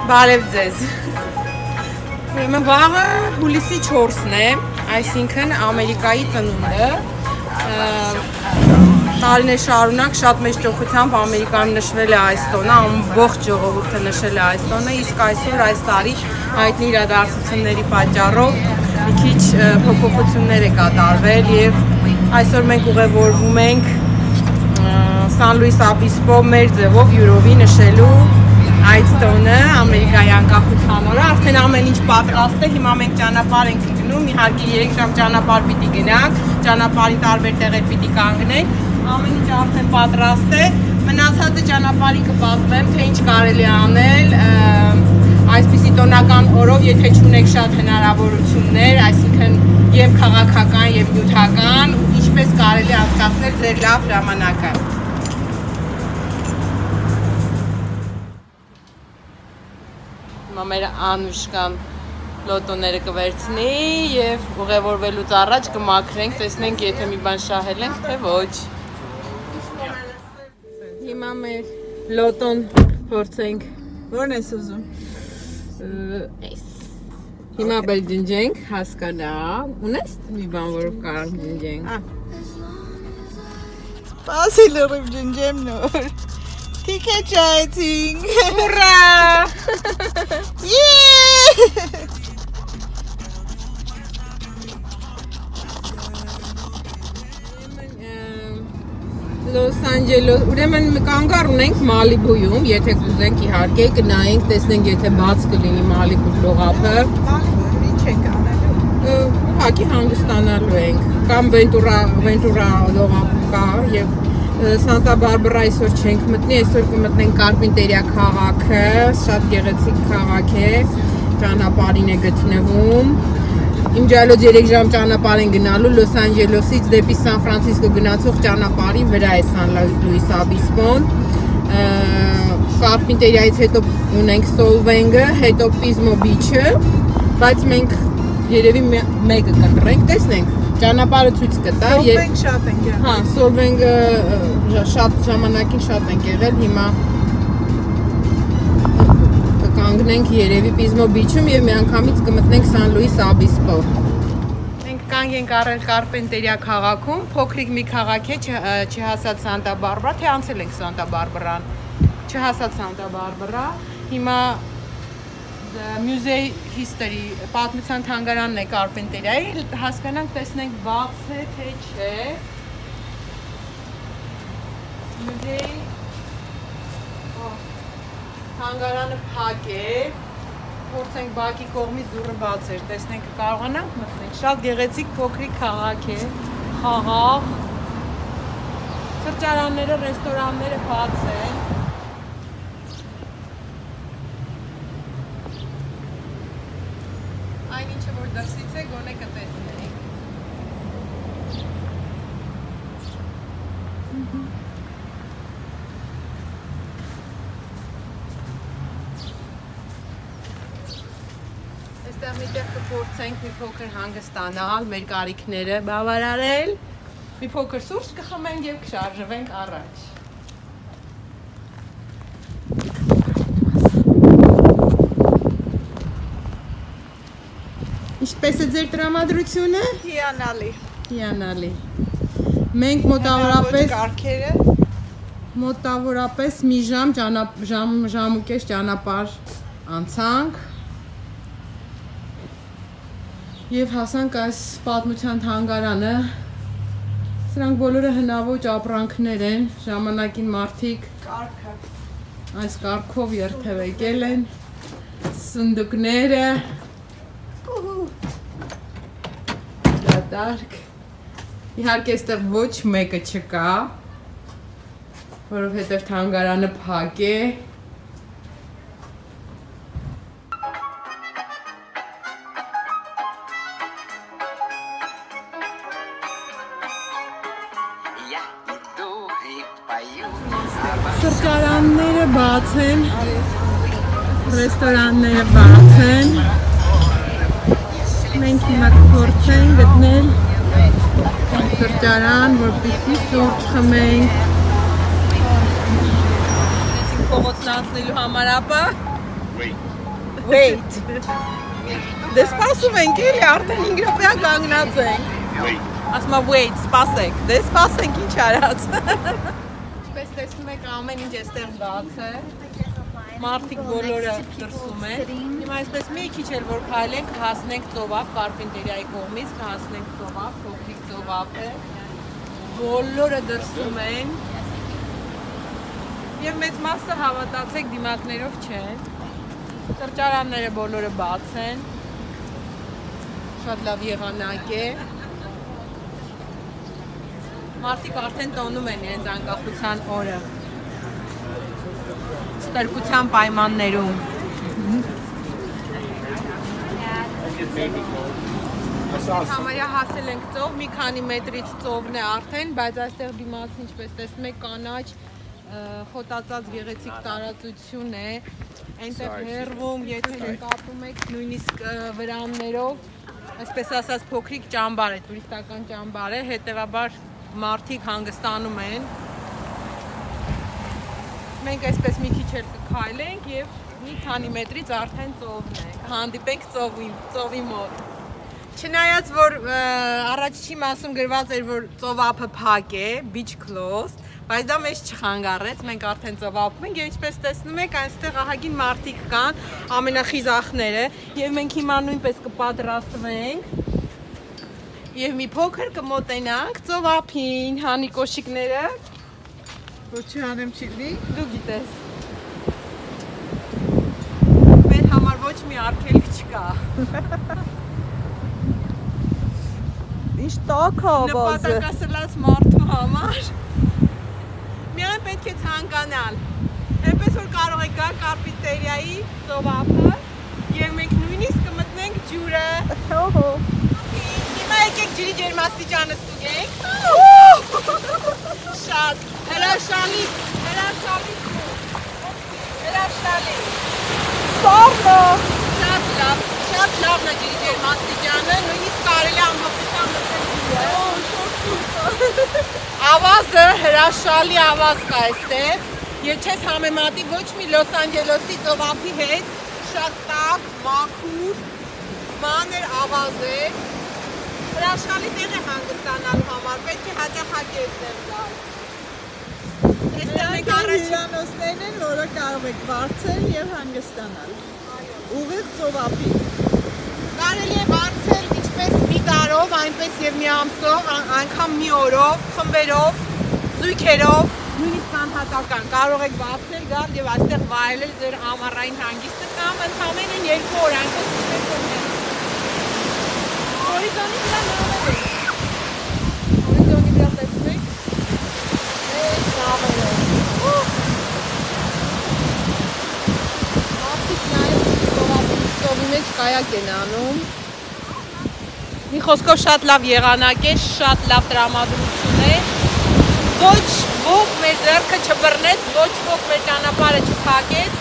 Բարև ձեզ։ Ուրեմն վաղը հուլիսի 4-ն է, այսինքն Ամերիկայի ծնունդը։ Տարիներ շարունակ շատ մեծ ճոխությամբ Ամերիկայում նշվել է այս տոնը, ամբողջ ժողովուրդը նշել է այս տոնը, իսկ այսօր այս տարի հայտնի իրադարձությունների պատճառով մի քիչ փոփոխություններ է կատարվել եւ այսօր մենք ուղևորվում ենք San Luis Obispo մեր ձևով յուրովի նշելու այդ տոնը Ամերիկայի անկախության օրը, արդեն ամեն ինչ պատրաստ է, հիմա մենք ճանապարհ ենք գնում, իհարկե 3 ժամ ճանապարհ պիտի գնանք, ճանապարհի տարբեր տեղեր պիտի կանգնենք, ամեն ինչ արդեն պատրաստ է, մնացածը ճանապարհի կպատմեմ, թե ինչ կարելի է անել, այսպիսի տոնական օրով, եթե չունեք շատ հնարավորություններ, այսինքն եւ քաղաքական եւ նյութական, ինչպես կարելի է անցկացնել ձեր լավ ժամանակը։ Մեր Անուշկան լոտոները կվերցնի եւ ուղևորվելուց առաջ կմաքրենք, տեսնենք եթե մի բան շահել ենք, թե ոչ։ Հիմա մեր լոտոն փորձենք։ Որն ես ուզում։ Էս։ Հիմա բել ջնջենք, հասկանա։ Ունես մի բան, որով կարող ջնջենք։ Սպասի լրիվ ջնջեմ նոր։ Ticket chatting! Hurrah! Yeah! Los Angeles, ուրեմն կանգառ ունենք Մալիբույում, եթե կուզենք իհարկե գնայինք, տեսնենք եթե բաց կլինի Մալիբու լողափը։ Ինչ ենք անելու։ Ուղղակի հանգստանալու ենք, կամ Վենտուրա լողափ կա եւ Սանտա Բարբարա այսօր չենք մտնի, այսօր կմտնենք Կարպինտերիա քաղաքը, շատ գեղեցիկ քաղաք է, ճանապարհին է գտնվում։ Իմջալոց 3 ժամ ճանապարհ են գնալու Լոս Անջելեսից դեպի Սան Ֆրանցիսկո գնացող ճանապարհի վրա է San Luis Obispo-ն։ Կարպինտերիայից հետո ունենք Solvang-ը, հետո Pismo Beach-ը, բայց մենք երևի մեկը կընտրենք, տեսնենք։ Ճանապարհը ցույց կտա եւ շատ ենք եղել։ Հա, Solvang-ը շատ ժամանակին շատ ենք եղել, հիմա կկանգնենք երևի Pismo Beach-ում եւ միանգամից կմտնենք San Luis Obispo։ Մենք կանգ ենք առել Կարպենտերիա քաղաքում, փոքրիկ մի քաղաք է, չհասած Սանտա Բարբարա, թե անցել ենք Սանտա Բարբարան, չհասած Սանտա Բարբարա, հիմա Musée History պատմության թանգարանն է Կարպենտերիայի, հասկանանք, տեսնենք բաց է, թե չէ։ Musée թանգարանը փակ է, փորձենք բակի կողմից դուռը բաց էր, տեսնենք կարողանանք մտնենք, շատ գեղեցիկ փոքրիկ քաղաք է, խաղաղ, սրճարանները, ռեստորանները բաց են։ Այն ինչը որ դրսից է, գոնե կտեսնենք։ Այստեղ միտեղ կփորձենք մի փոքր հանգստանալ, մեր կարիքները բավարարել, մի փոքր սուրճ կխմենք եւ կշարժվենք առաջ։ Ինչպես է ձեր տրամադրությունը։ Հիանալի։ Մենք մոտավորապես մի ժամ ու կես ճանապարհ անցանք եւ հասանք այս պատմության թանգարանը։ Սրանք բոլորը հնաոճ ապրանքներ են, ժամանակին մարդիկ այս կարգով երթևեկել են, սնդուկները դատարկ, իհարկե այստեղ ոչ մեկը չկա, որովհետև թանգարանը փակ է։ Սրճարանները բաց են, ռեստորանները բաց են, մենք հիմա կփորձենք գտնել սրճարան, որպեսզի սուրճ խմենք։ Փողոցն անցնելու համար ապա Wait. Դե սպասում ենք էլի, արդեն 5 րոպեա կանգնած ենք։ Ասում եմ wait, սպասեք։ Դե սպասենք ինչ արած։ Ինչպես տեսնում եք, ամեն ինչ էստեղ բաց է։ Մարդիկ բոլորը դրսում են։ Հիմա այսպես մի քիչ էլ որ քայլենք, հասնենք ծովափ, Կարպենտերիայի կողմից հասնենք ծովափ, փոքրիկ ծովափ է։ Բոլորը դրսում են։ Եվ մեծ մասը հավատացեք դիմակներով չեն։ Սրճարանները բոլորը բաց են։ Շատ լավ եղանակ է։ Մարդիկ արդեն տոնում են իրենց անկախության օրը։ Ստրկության պայմաններում։ Համարյա հասել ենք ծով, մի քանի մետրից ծովն է արդեն, բայց այստեղ դիմաց ինչպես տեսնում եք կանաչ խոտածած գեղեցիկ տարածություն է, այնտեղ հեռվում, եթե նկատում եք նույնիսկ վրաններով, այսպես ասած փոքրիկ ճամբար է, տուրիստական ճամբար է, հետևաբար մարդիկ հանգստանում են։ Մենք այսպես մի քիչ էլ կքայլենք և մի քանի մետրից արդեն ծովն է, կհանդիպենք ծովի մոտ։ Չնայած որ առաջի մասում գրված էր, որ ծովափը փակ է, beach closed, բայց դա մեզ չխանգարեց, մենք արդեն ծովափում ենք և ինչպես տեսնում եք, այնստեղ ահագին մարդիկ կան, ամենախիզախները և մենք հիմա նույնպես կպատրաստվենք և մի փոքր կմոտենանք ծովափին, հանի կոշիկները Որ չանեմ չիլի։ Դու գիտես։ Մեր համար ոչ մի արգելք չկա։ Ինչ տաք է ավազը։ Նպատակասլաց մարդու համար։ Միայն պետք է ցանկանալ։ Այնպես որ կարող եք գալ Կարպենտերիայի ծովափը և մենք նույնիսկ կմտնենք ջուրը։ Հոհո։ Հիմա եկեք ջրի ջերմաստիճանը ստուգենք։ Շատ հրաշալի։ Սարնա։ Շատ լավն է ջրի ջերմաստիճանը, նույնիսկ կարելի է ամբողջությամբ մտնել։ Ավազը հրաշալի ավազ կա այստեղ, և չես համեմատի ոչ մի Լոս Անջելեսի ծովափի հետ, շատ տաք, մաքուր, մանր ավազ է, հրաշալի տեղ է հանգստանալու համար, պետք է հաճախակի այստեղ գալ։ Մենք հյուրանոցներն են, որը կարող եք վարձել և հանգստանալ։ Ուղիղ ծովափի։ Կարելի է վարձել ինչպես մի տարով, այնպես և մի ամսով, անգամ մի օրով, խմբերով, զույգերով, նույնիսկ անհատական կարող եք վարձել գալ և այստեղ վայելել ձեր ամառային հանգիստը կամ ընդամենը 2 օր այնպես ինչպես կողմել։ Հորիզոնի վրա նավեր է։ Հորիզոնի վրա տեսնում եք։ Մեծ նավեր է։ Մարդիկ նաև ծովի մեջ կայակ են անում։ Մի խոսքով շատ լավ եղանակ է, շատ լավ տրամադրություն է։ Ոչ ոք մեր ձեռքը չբռնեց, ոչ ոք մեր ճանապարհը չփակեց,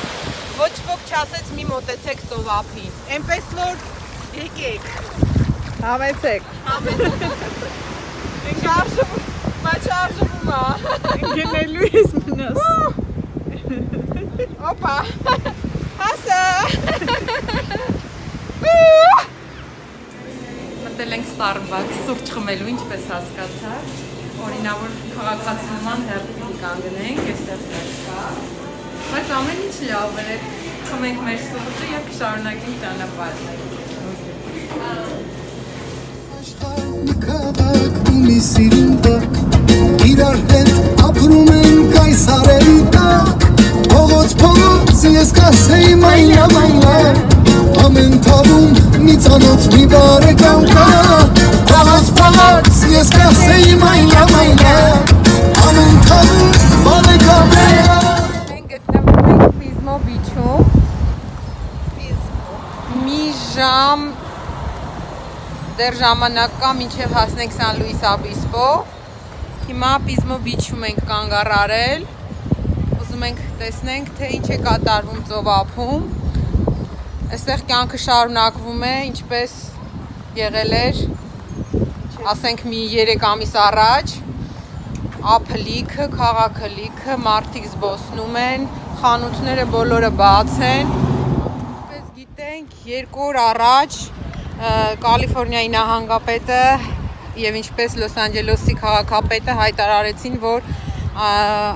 ոչ ոք չասեց մի մոտեցեք ծովափին։ Էնպես որ եկեք։ Համեցեք։ Մաչարժվում է։ Գնելու ես մնաս։ Օպա։ Հասա։ Մտել ենք Starbucks, սուրճ խմելու, ինչպես հասկացար։ Օրինավոր քաղաքացիական հերթի կանգնենք, այստեղ կա։ Բայց ամեն ինչ լավ է, խմենք մեր սուրճը և կշարունակենք ճանապարհը։ Քաղաք ունի սիրուն տակ, իրար հետ ապրում ենք այս արևի տակ, փողոց ես կասեի մայլա, ամեն թվում մի ծանոթ մի բարեկամ կա, փողոց ես կասեի մայլա, ամեն թվում բարեկամ է։ Մենք գտնվում ենք Պիզմո բիչում, մի ժամ դեռ ժամանակ կա մինչև հասնենք Սան Լուիս Obispo։ Հիմա Պիզմո բիչում ենք կանգ առել, ուզում ենք տեսնենք, թե ինչ է կատարվում ծովափում։ Այստեղ կյանքը շարունակվում է, ինչպես եղել էր, ասենք մի 3 ամիս առաջ, ափը լիքը, քաղաքը լիքը, մարդիկ զբոսնում են, խանութները բոլորը բաց են։ Ինչպես գիտեք, 2 օր առաջ Կալիֆոռնիայի նահանգապետը եւ ինչպես Լոս Անջելեսի քաղաքապետը հայտարարեցին, որ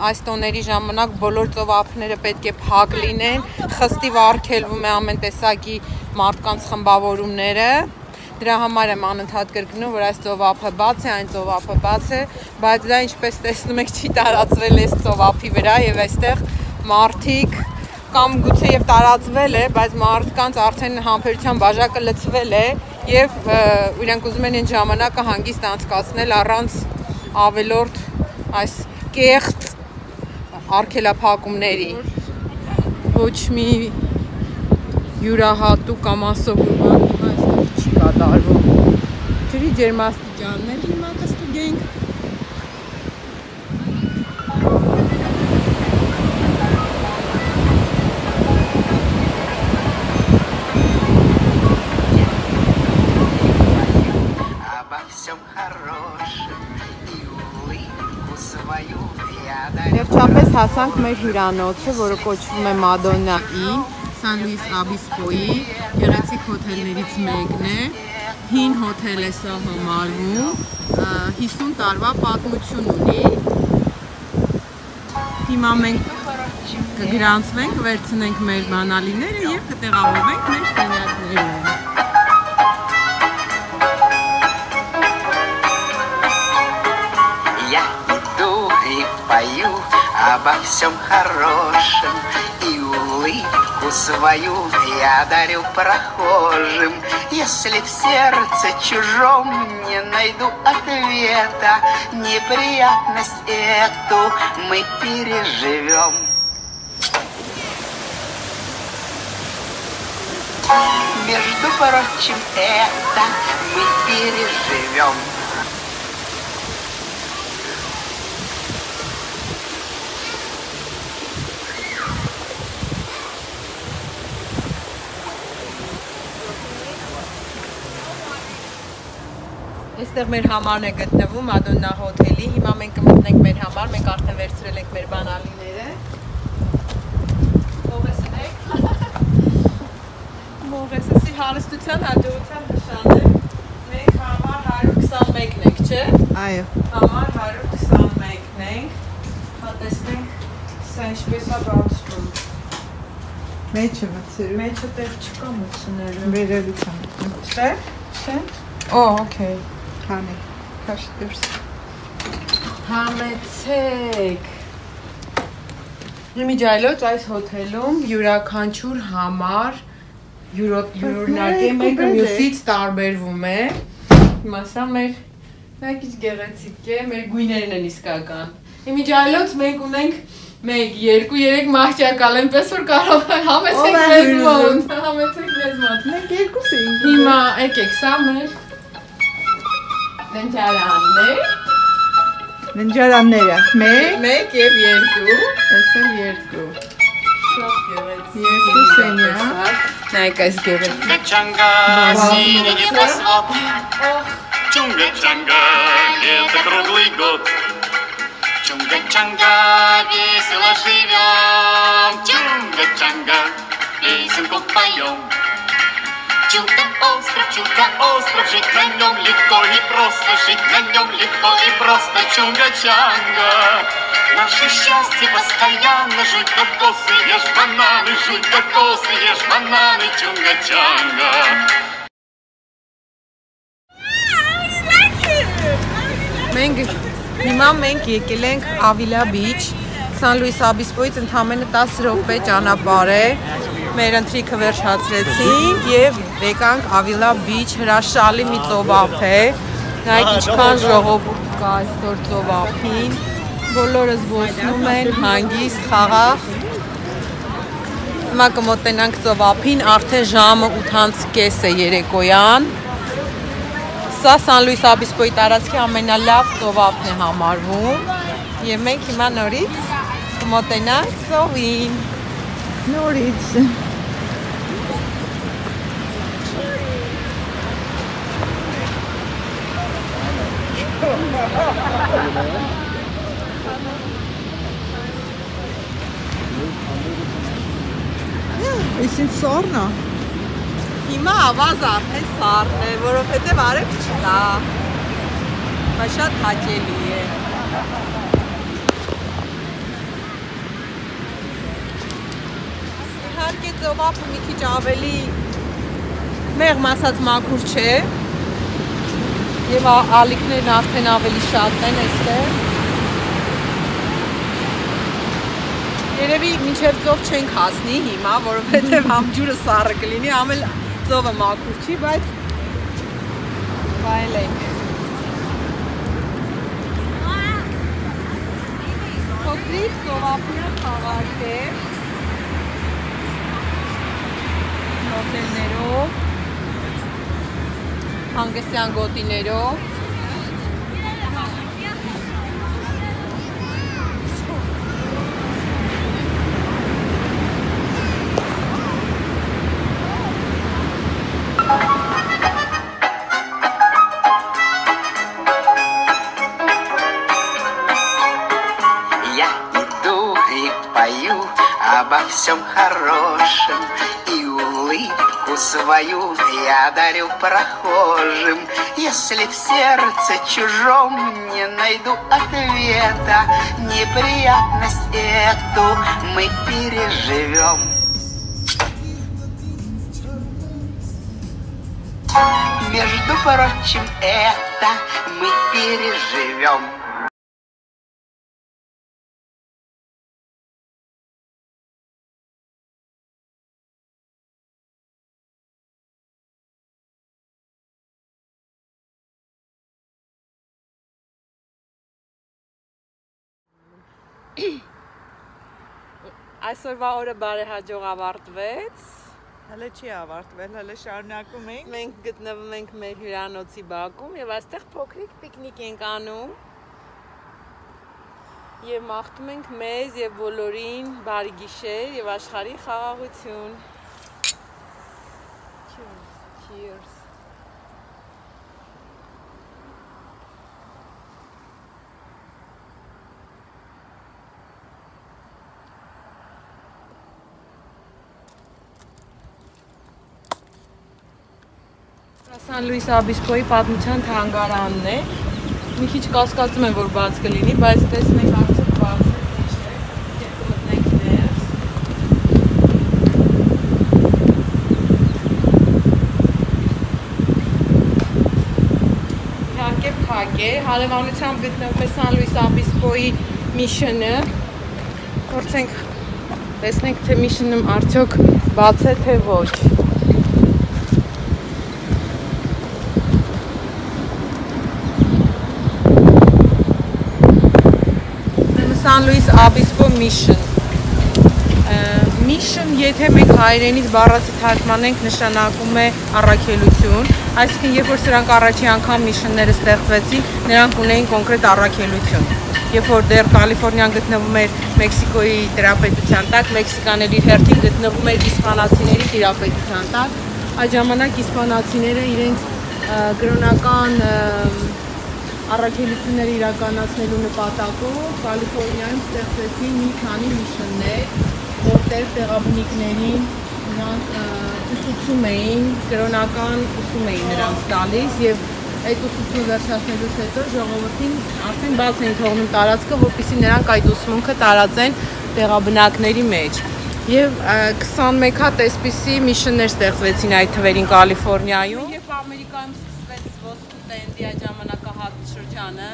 այս տոների ժամանակ բոլոր ծովափները պետք է փակ լինեն, խստիվ արգելվում է ամեն տեսակի մարդկանց խմբավորումները։ Դրա համար եմ անընդհատ կրկնում, որ այս ծովափը բաց է, այն ծովափը բաց է, բայց դա ինչպես տեսնում եք չի տարածվել այս ծովափի վրա եւ այստեղ մարդիկ կամ գուցե եւ տարածվել է, բայց մարդկանց արդեն համբերության բաժակը լցվել է եւ իրենք ուզում են այն ժամանակը հանգիստ անցկացնել առանց ավելորդ այս կեղծ արգելափակումների։ Ոչ մի յուրահատուկ կամ ասովորման հիմա այստեղ չի կատարվում։ Ջրի ջերմաստիճաններ հիմա կստուգենք։ Վերջապես հասանք մեր հյուրանոցը, որը կոչվում է Մադոննա Ին, Սան Լուիս Obispo-ի գեղեցիկ հոթելներից մեկն է։ Հին հոթել է սա համարվում, 50 տարվա պատմություն ունի։ Հիմա մենք կգրանցվենք, վերցնենք մեր բանալիները եւ կտեղավորվենք մեր սենյակներում։ Пою обо всем хорошем и улыбку свою я дарю прохожим. Если в сердце чужом не найду ответа, неприятность эту мы переживем. Между прочим, это мы переживем. Այստեղ մեր համարն է գտնվում Մադոննա հոթելի, հիմա մենք կմտնենք մեր համար, մենք արդեն վերցրել ենք մեր բանալիները։ Մողեսն եք։ Մողեսի հարստության հաջողության նշան է։ Մենք համար 121-ն ենք, չէ։ Այո։ Համար 121-ն ենք։ Հա տեսնենք սա ինչպես է բարձրում։ Մեջը մցրու։ Մեջը տեղ չկա մցնելու։ Վերելուց եմ։ Չէ։ Չէ։ Օ, օքեյ։ Հանի, քաշ դուրս։ Համեցեք։ Իմիջայլոց այս հոթելում յուրաքանչյուր համար յուրօրինակ է, մեկը մյուսից տարբերվում է։ Հիմա սա մեր քիչ գեղեցիկ է, մեր գույներն են իսկական։ Իմիջայլոց մենք ունենք 1, 2, 3 մահճակալ, այնպես որ կարող է համեցեք մեզ մոտ, համեցեք մեզ մոտ։ Մենք երկուս էինք։ Հիմա եկեք, սա մեր Ննջարաններ։ Ննջարանները 1 եւ 2։ Այսօր 2։ Շատ գեղեցիկ։ Երկու սենյակ։ Նայեք այս գեղեցիկ։ Чунга-чанга, синий небосвод. Чунга-чанга, лето круглый год. Чунга-чанга, весело живем. Чунга-чанга, песенку поем. Чудо-остров, жить на нем легко и просто, жить на нем легко и просто. Чунга-чанга, наше счастье постоянно. Жуй кокосы, ешь бананы, жуй кокосы, ешь бананы. Чунга-чанга. Հիմա մենք եկել ենք Ավիլա Բիչ, Սան Լուիս Obispo-ից ընդամենը 10 րոպե ճանապարհ է։ Մեր ընթրիքը վերջացրեցինք եւ եկանք Ավիլա Բիչ, հրաշալի մի ծովափ է։ Նայեք ինչքան ժողովուրդ կա այսօր ծովափին։ Բոլորը զբոսնում են հանգիստ, խաղաղ։ Հիմա կմոտենանք ծովափին, արդեն ժամը 8:30 է երեկոյան։ Սա Սան Լուիս Obispo-ի տարածքի ամենալավ ծովափն է համարվում եւ մենք հիմա նորից կմոտենանք ծովին։ Նորից։ Իսկ սորնա։ Հիմա ավազը արդեն սառն է, որովհետև արև չկա։ Բայց շատ հաճելի է։ Իհարկե ծովափը մի քիչ ավելի մեղմ ասած մաքուր չէ։ Եվ ալիքներն արդեն ավելի շատն են այստեղ։ Երևի մինչև ծով չենք հասնի հիմա, որովհետև համ ջուրը սառը կլինի, համ էլ ծովը մաքուր չի, բայց վայելենք։ Փոքրիկ ծովափնյա քաղաք է։ Հոթելներով, հանգստյան գոտիներով։ Обо всем хорошем и улыбку свою я дарю прохожим. Если в сердце чужом не найду ответа, неприятность эту мы переживем. Между прочим, это мы переживем. Այսօրվա օրը բարեհաջող ավարտվեց։ Հələ չի ավարտվել, հələ շարունակում ենք։ Մենք գտնվում ենք մեր հյուրանոցի բակում եւ այստեղ փոքրիկ պիկնիկ ենք անում։ Եվ մաղթում ենք մեզ եւ բոլորին բարի գիշեր եւ աշխարհի խաղաղություն։ Cheers. San Luis Obispo-ի պատմության թանգարանն է։ Մի քիչ կասկածում եմ, որ բաց կլինի, բայց տեսնենք արդյոք բաց է, ինչ է։ Եվ կմտնենք ներս։ Իհարկե փակ է, հարևանությամբ գտնվում է San Luis Obispo-ի Mission-ը։ Փորձենք տեսնենք, թե Mission-ը արդյոք բաց է, թե ոչ։ San Luis Obispo Mission. Mission, եթե մենք հայերենից բառացի թարգմանենք, նշանակում է առաքելություն, այսինքն երբ որ սրանք առաջի անգամ միշնները ստեղծվեցին, նրանք ունեին կոնկրետ առաքելություն։ Երբ որ դեռ Կալիֆոռնիան գտնվում էր Մեքսիկոյի տիրապետության տակ, Մեքսիկան էլ իր հերթին գտնվում էր իսպանացիների տիրապետության տակ, այդ ժամանակ իսպանացիները իրենց կրոնական առաքելությունները իրականացնելու նպատակով Կալիֆոռնիայում ստեղծվեցին մի քանի միշններ, որտեղ տեղաբնիկներին նրանք ուսուցում էին, կրոնական ուսում էին նրանց տալիս եւ այդ ուսուցումը վերջացնելուց հետո ժողովրդին արդեն բաց էին թողնում տարածքը, որպեսզի նրանք այդ ուսմունքը տարածեն տեղաբնակների մեջ։ Եվ 21 հատ այսպիսի միշններ ստեղծվեցին այդ թվերին Կալիֆոռնիայում։ Երբ Ամերիկայում սկսվեց ոսկու տենդի այդ ժամանակահատված շրջանը,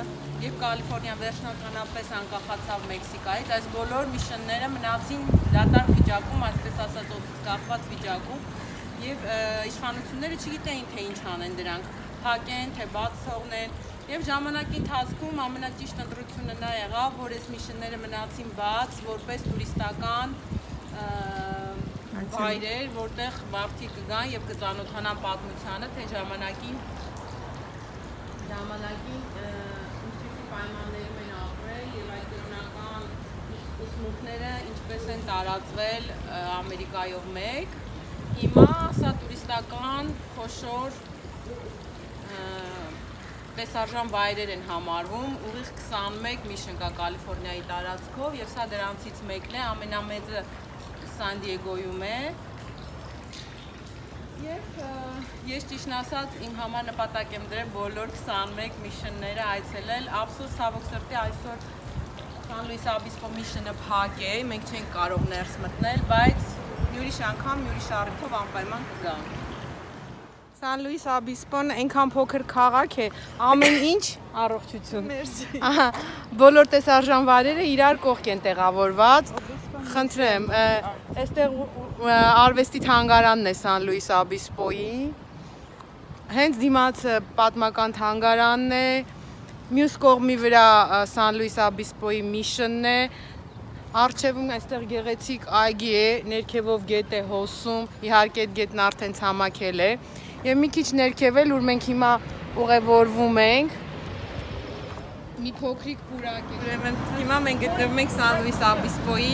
երբ Կալիֆոռնիան վերջնականապես անկախացավ Մեքսիկայից, այս բոլոր միշնները մնացին դատարկ վիճակում, այսպես ասած օդից կախված վիճակում, եւ իշխանությունները չգիտեին թե ինչ անեն դրանք, փակեն, թե բաց թողնեն, եւ ժամանակի ընթացքում ամենաճիշտ ընտրությունը նա եղավ, որ այս միշնները մնացին բաց, որպես տուրիստական վայրեր, որտեղ մարդիկ կգան եւ կծանոթանան պատմությանը, թե ժամանակին ինչպիսի պայմաններում են ապրել եւ այդ կրոնական ուսմունքները ինչպես են տարածվել Ամերիկայով մեկ։ Հիմա սա տուրիստական խոշոր տեսարժան վայրեր են համարվում, ուղիղ 21 միշն կա Կալիֆոռնիայի տարածքով եւ սա դրանցից մեկն է, ամենամեծը Սան Դիեգոյում է։ Ես ճիշտ ասած իմ համար նպատակ եմ դրել բոլոր 21 միշնները այցելել, ափսոս ցավոք սրտի այսօր San Luis Obispo միշնը փակ է, մենք չենք կարող ներս մտնել, բայց յուրիշ անգամ յուրիշ առիթով անպայման կգամ։ San Luis Obispo-ն այնքան փոքր քաղաք է, ամեն ինչ առողջություն։ Մերսի։ Ահա, բոլոր տեսարժան վայրերը իրար կողք են տեղավորված։ Խնդրեմ, այստեղ արվեստի թանգարանն է San Luis Obispo-ի։ Հենց դիմաց պատմական թանգարանն է, մյուս կողմի վրա San Luis Obispo-ի միշնն է, առջևում այստեղ գեղեցիկ այգի է, ներքևով գետ է հոսում, իհարկե այդ գետն արդեն ցամաքել է, եւ մի քիչ ներքև էլ, ուր մենք հիմա ուղևորվում ենք, մի փոքրիկ պուրակ է։ Ուրեմն հիմա մենք գտնվում ենք San Luis Obispo-ի,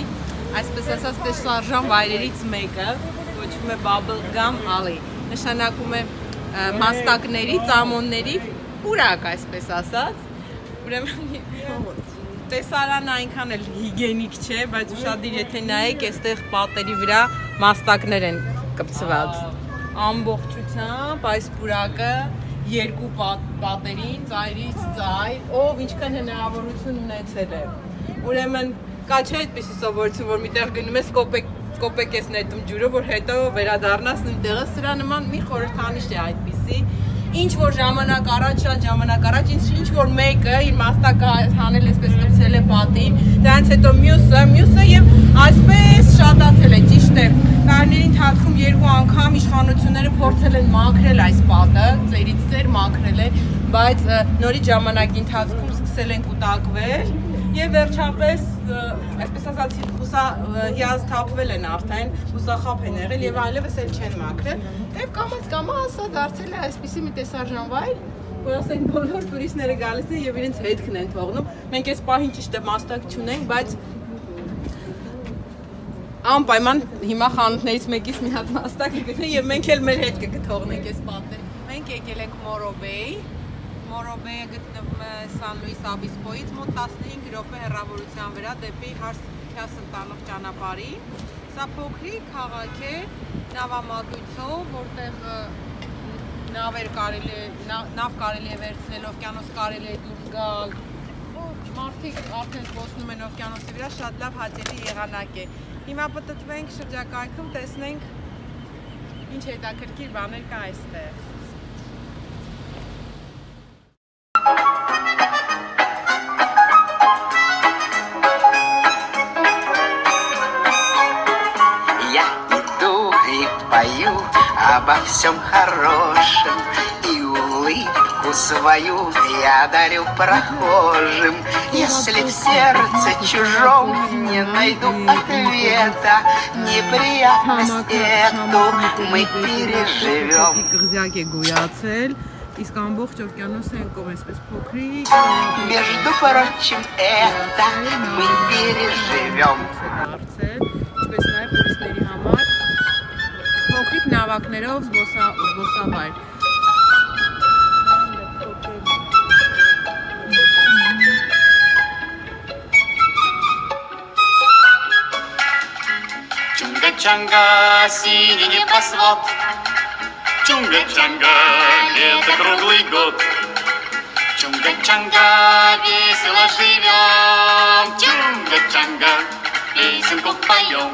այսպես ասած տեսարժան վայրերից մեկը, կոչվում է Bubblegum Alley, նշանակում է մաստակների, ծամոնների պուրակ, այսպես ասած, ուրեմն տեսարանը այնքան էլ հիգենիկ չէ, բայց ուշադիր եթե նայեք, այստեղ պատերի վրա մաստակներ են կպցված, ամբողջությամբ այս պուրակը երկու պատերին, ծայրից ծայր, ով ինչքան հնարավորություն ունեցել է, ուրեմն կա չէ այդպիսի սովորություն, որ միտեղ գնում ես կոպեկ ես նետում ջուրը, որ հետո վերադառնաս նույն տեղը, սրա նման մի խորհրդանիշ է այդպիսի, ինչ որ ժամանակ առաջ, շատ ժամանակ առաջ, ինչ որ մեկը իր մաստակը հանել այսպես կպցել է պատին, դրանից հետո մյուսը եւ այսպես շատացել է, ճիշտ է, տարիների ընթացքում երկու անգամ իշխանությունները փորձել են մաքրել այս պատը, ծերից ծեր մաքրել են, բայց նորից ժամանակի ընթացքում սկսել են կուտակվել եւ վերջապես այսպես ասած հիասթափվել են արդեն, հուսախապ են եղել եւ այլևս էլ չեն մաքրել, եւ կամաց սա դարձել է այսպիսի մի տեսարժան վայր, որ ասենք բոլոր տուրիստները գալիս են եւ իրենց հետքն են թողնում, մենք այս պահին ճիշտ է մաստակ չունենք, բայց անպայման հիմա խանութներից մեկից մի հատ մաստակ կգտնենք եւ մենք էլ մեր հետքը կթողնենք այս պատերին։ Մենք եկել ենք Morro Bay, Morro Bay-ը գտնվում է San Luis Obispo-ից մոտ 15 րոպե հեռավորության վրա դեպի Հարսքյասն տանող ճանապարհի։ Սա փոքրիկ քաղաք է նավամատույցով, որտեղ նավ կարելի է վերցնել, օվկիանոս կարելի է դուրս գալ։ Մարդիկ արդեն զբոսնում են օվկիանոսի վրա, շատ լավ հաճելի եղանակ է։ Հիմա պտտվենք շրջակայքում, տեսնենք ինչ հետաքրքիր բաներ կա այստեղ։ Обо всем хорошем и улыбку свою я дарю прохожим. Если в сердце чужом не найду ответа, неприятность эту мы переживем. Իսկ ամբողջ օվկիանոսը են կողմ այսպես փոքրիկ Между прочим, это мы переживем. Ինչպես նաև տուրիստների համար փոքրիկ նավակներով զբոսավայր Чунга-чанга, синий небосвод, Чунга-чанга, лето круглый год. Чунга-чанга, весело живем, Чунга-чанга, песенку поем.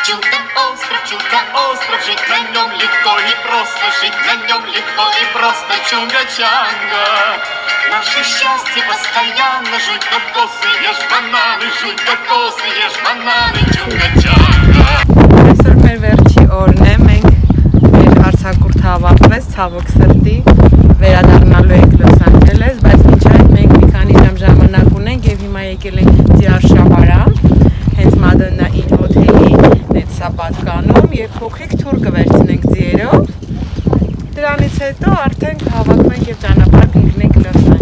Чудо-остров, жить на нем легко и просто, жить на нем легко и просто, Чунга-чанга. Наше счастье постоянно, жуй кокосы, ешь бананы, жуй кокосы, ешь бананы, Чунга-чанга. Այսօր մեր վերջի օրն է, մենք մեր հարցակուրթը ավարտվեց, ցավոք սրտի վերադառնալու ենք Լոս Անջելես, բայց մինչ այդ մենք մի քանի ժամ ժամանակ ունենք եւ հիմա եկել ենք Ձիարշավարան, հենց Madonna Inn հոթելի ներսա պատկանում եւ փոքրիկ թուր կվերցնենք ձիերով, դրանից հետո արդեն հավաքվենք եւ ճանապարհ կընկնենք Լոս Անջելես։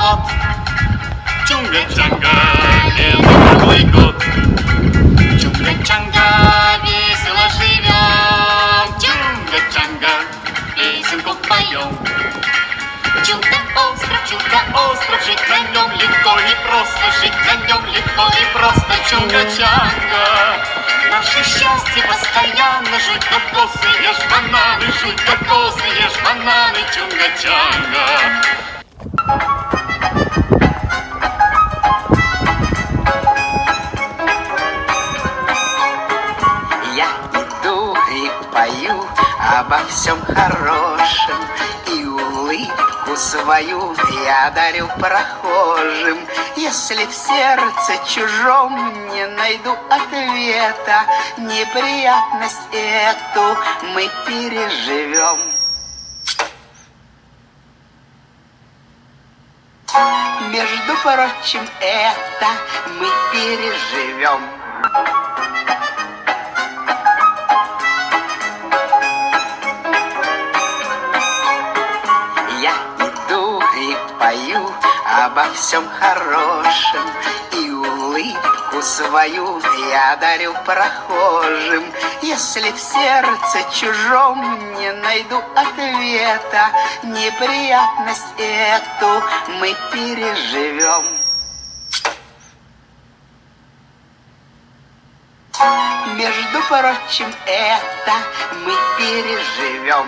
проход. Чунга-чанга, это круглый год. Чунга-чанга, весело живем. Чунга-чанга, песенку поем. Чудо-остров, жить на нем легко и просто, жить на нем легко и просто. Чунга-чанга, наше счастье постоянно. Жуй кокосы, ешь бананы, жуй кокосы, ешь бананы. Чунга-чанга. Я иду и пою обо всем хорошем, и улыбку свою я дарю прохожим. Если в сердце чужом не найду ответа, неприятность эту мы переживем. Между прочим, это мы переживем. Я иду и пою обо всем хорошем, и улыбку свою я дарю прохожим. Если в сердце чужом не найду ответа, неприятность эту мы переживем. Между прочим, это мы переживем.